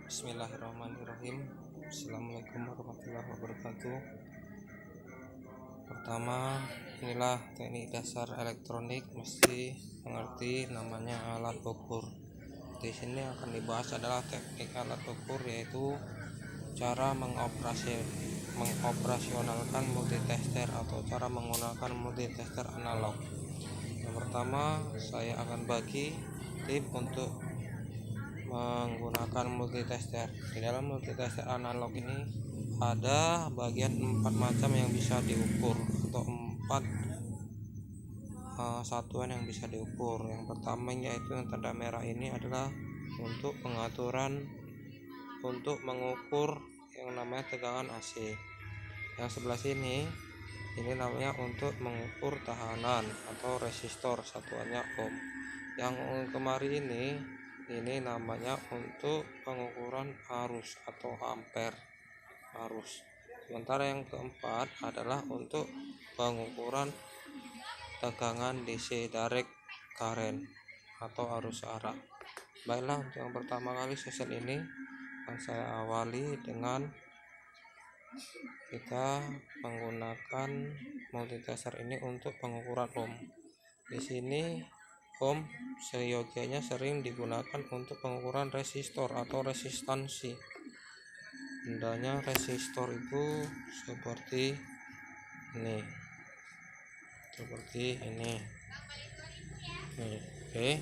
Bismillahirrahmanirrahim. Assalamualaikum warahmatullahi wabarakatuh. Pertama, inilah teknik dasar elektronik, mesti mengerti namanya alat ukur. Di sini akan dibahas adalah teknik alat ukur, yaitu cara mengoperasionalkan multitester atau cara menggunakan multitester analog. Yang pertama, saya akan bagi tip untuk menggunakan multitester. Di dalam multitester analog ini ada bagian 4 macam yang bisa diukur, atau 4 satuan yang bisa diukur. Yang pertama, yaitu yang tanda merah ini, adalah untuk mengukur yang namanya tegangan AC. Yang sebelah sini ini namanya untuk mengukur tahanan atau resistor, satuannya ohm. Yang kemarin ini namanya untuk pengukuran arus atau ampere arus. Sementara yang keempat adalah untuk pengukuran tegangan DC, direct current atau arus arah. Baiklah, untuk yang pertama kali sesi ini akan saya awali dengan kita menggunakan multitester ini untuk pengukuran ohm. Di sini ohm seyogianya sering digunakan untuk pengukuran resistor atau resistansi. Bendanya resistor itu seperti ini. Oke.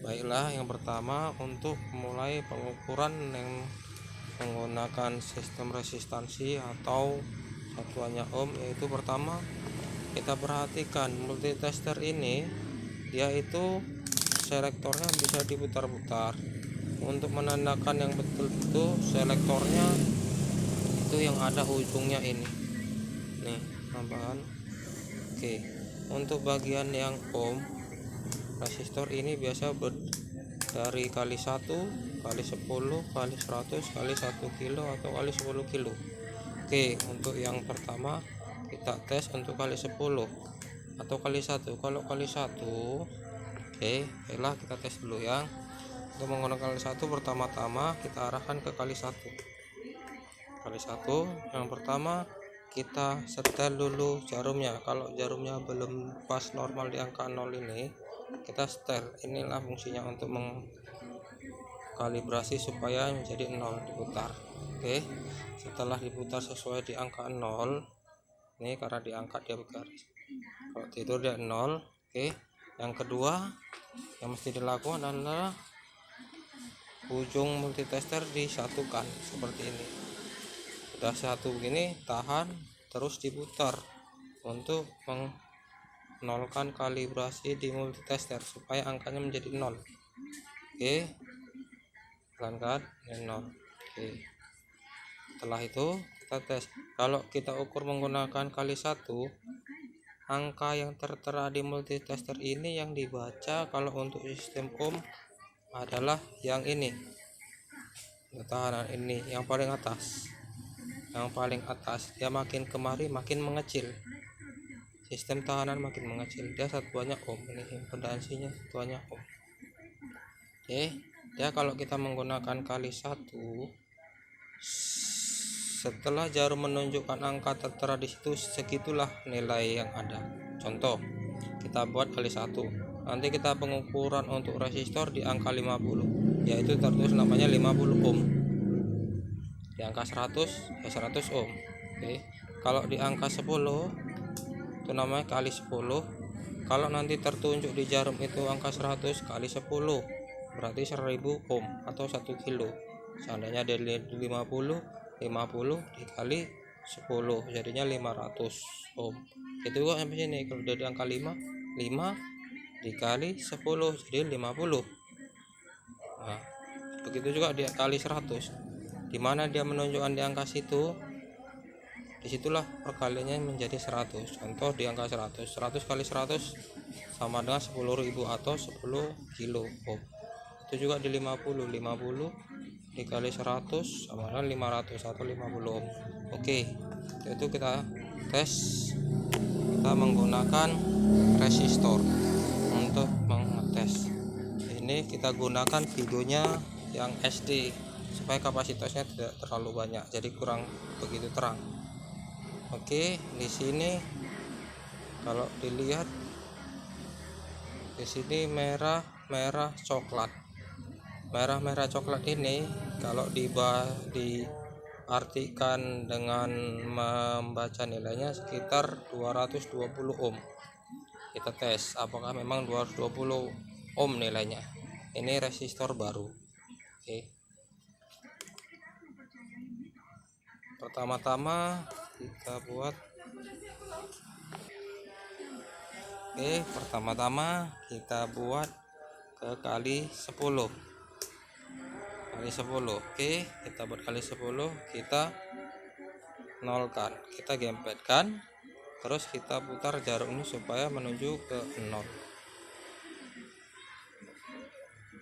Baiklah, yang pertama untuk mulai pengukuran yang menggunakan sistem resistansi atau satuannya ohm, yaitu pertama kita perhatikan multitester ini, dia itu selektornya bisa diputar-putar. Untuk menandakan yang betul itu selektornya itu yang ada ujungnya ini nih, tambahan. Oke, untuk bagian yang ohm, resistor ini biasa dari kali 1, kali 10, kali 100, kali 1 kilo atau kali 10 kilo. Oke, untuk yang pertama kita tes untuk kali 10 atau kali 1. Kalau kali 1, oke, baiklah kita tes dulu ya. Untuk menggunakan kali 1, pertama-tama kita arahkan ke kali 1. Kali 1 yang pertama kita setel dulu jarumnya. Kalau jarumnya belum pas normal di angka 0 ini, kita setel. Inilah fungsinya untuk mengkalibrasi supaya menjadi 0, diputar. Oke, setelah diputar sesuai di angka 0, ini karena diangkat dia bergaris, kalau tidur dia 0. Oke, yang kedua yang mesti dilakukan adalah ujung multitester disatukan seperti ini. Sudah satu begini, tahan, terus diputar untuk menolkan kalibrasi di multitester supaya angkanya menjadi 0. Oke, pelan-pelan 0. Oke, setelah itu kita tes. Kalau kita ukur menggunakan kali 1, angka yang tertera di multitester ini yang dibaca kalau untuk sistem ohm adalah yang ini, tahanan ini yang paling atas. Yang paling atas dia makin kemari makin mengecil, sistem tahanan makin mengecil, dia satuannya ohm. Ini impedansinya satuannya ohm. Oke, ya kalau kita menggunakan kali 1, setelah jarum menunjukkan angka tertera di situ, segitulah nilai yang ada. Contoh, kita buat kali 1, nanti kita pengukuran untuk resistor di angka 50, yaitu tertulis namanya 50 ohm. Di angka 100 ya 100 ohm. Oke, kalau di angka 10 itu namanya kali 10. Kalau nanti tertunjuk di jarum itu angka 100 kali 10, berarti 1000 ohm atau 1 kilo. Seandainya dari 50 dikali 10 jadinya 500 ohm. Itu kok sampai sini. Kalau dari angka 5 dikali 10 jadi 50. Nah, begitu juga dia kali 100. Dimana dia menunjukkan di angka situ, disitulah perkaliannya menjadi 100. Contoh di angka 100 kali 100 sama dengan 10.000 atau 10 kilo ohm. Itu juga di 50 dikali 100 sama dengan 500 atau 50 ohm. Oke, itu kita tes. Kita menggunakan resistor untuk mengetes. Ini kita gunakan videonya yang SD. supaya kapasitasnya tidak terlalu banyak, jadi kurang begitu terang. Oke, di sini kalau dilihat di sini merah coklat. Merah coklat ini kalau diartikan dengan membaca nilainya sekitar 220 ohm. Kita tes apakah memang 220 ohm nilainya. Ini resistor baru. Oke. Pertama-tama kita buat ke kali 10. Oke, kita buat kali 10, kita nolkan, kita gempetkan, terus kita putar jarum ini supaya menuju ke 0.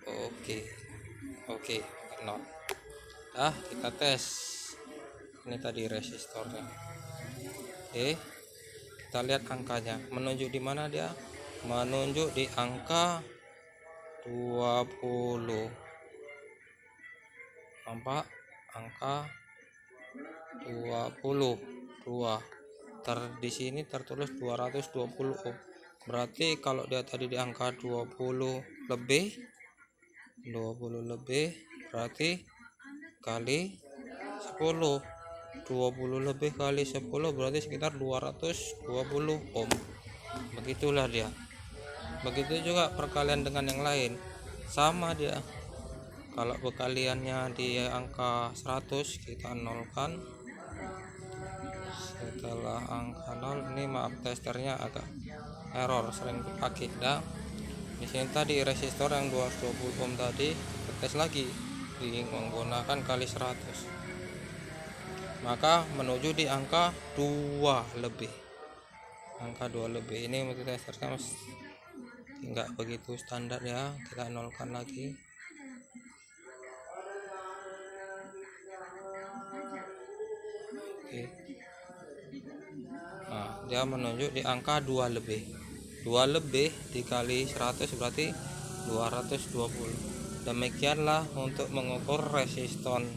Oke, 0. Kita tes. Ini tadi resistornya. Oke, kita lihat angkanya. Menunjuk di mana dia? Menunjuk di angka 20. Nampak angka 22. Di sini tertulis 220 ohm. Berarti kalau dia tadi di angka 20 lebih berarti kali 10. 20 lebih kali 10 berarti sekitar 220 ohm. Begitulah dia. Begitu juga perkalian dengan yang lain, sama dia. Kalau perkaliannya di angka 100, kita nolkan. Setelah angka 0, ini maaf testernya agak error, sering dipakai. Di sini tadi resistor yang 220 ohm tadi kita tes lagi menggunakan kali 100, maka menuju di angka 2 lebih. Angka 2 lebih ini multitesternya enggak begitu standar ya, kita nolkan lagi. Oke. Dia menunjuk di angka 2 lebih. 2 lebih dikali 100 berarti 220. Demikianlah untuk mengukur resistor.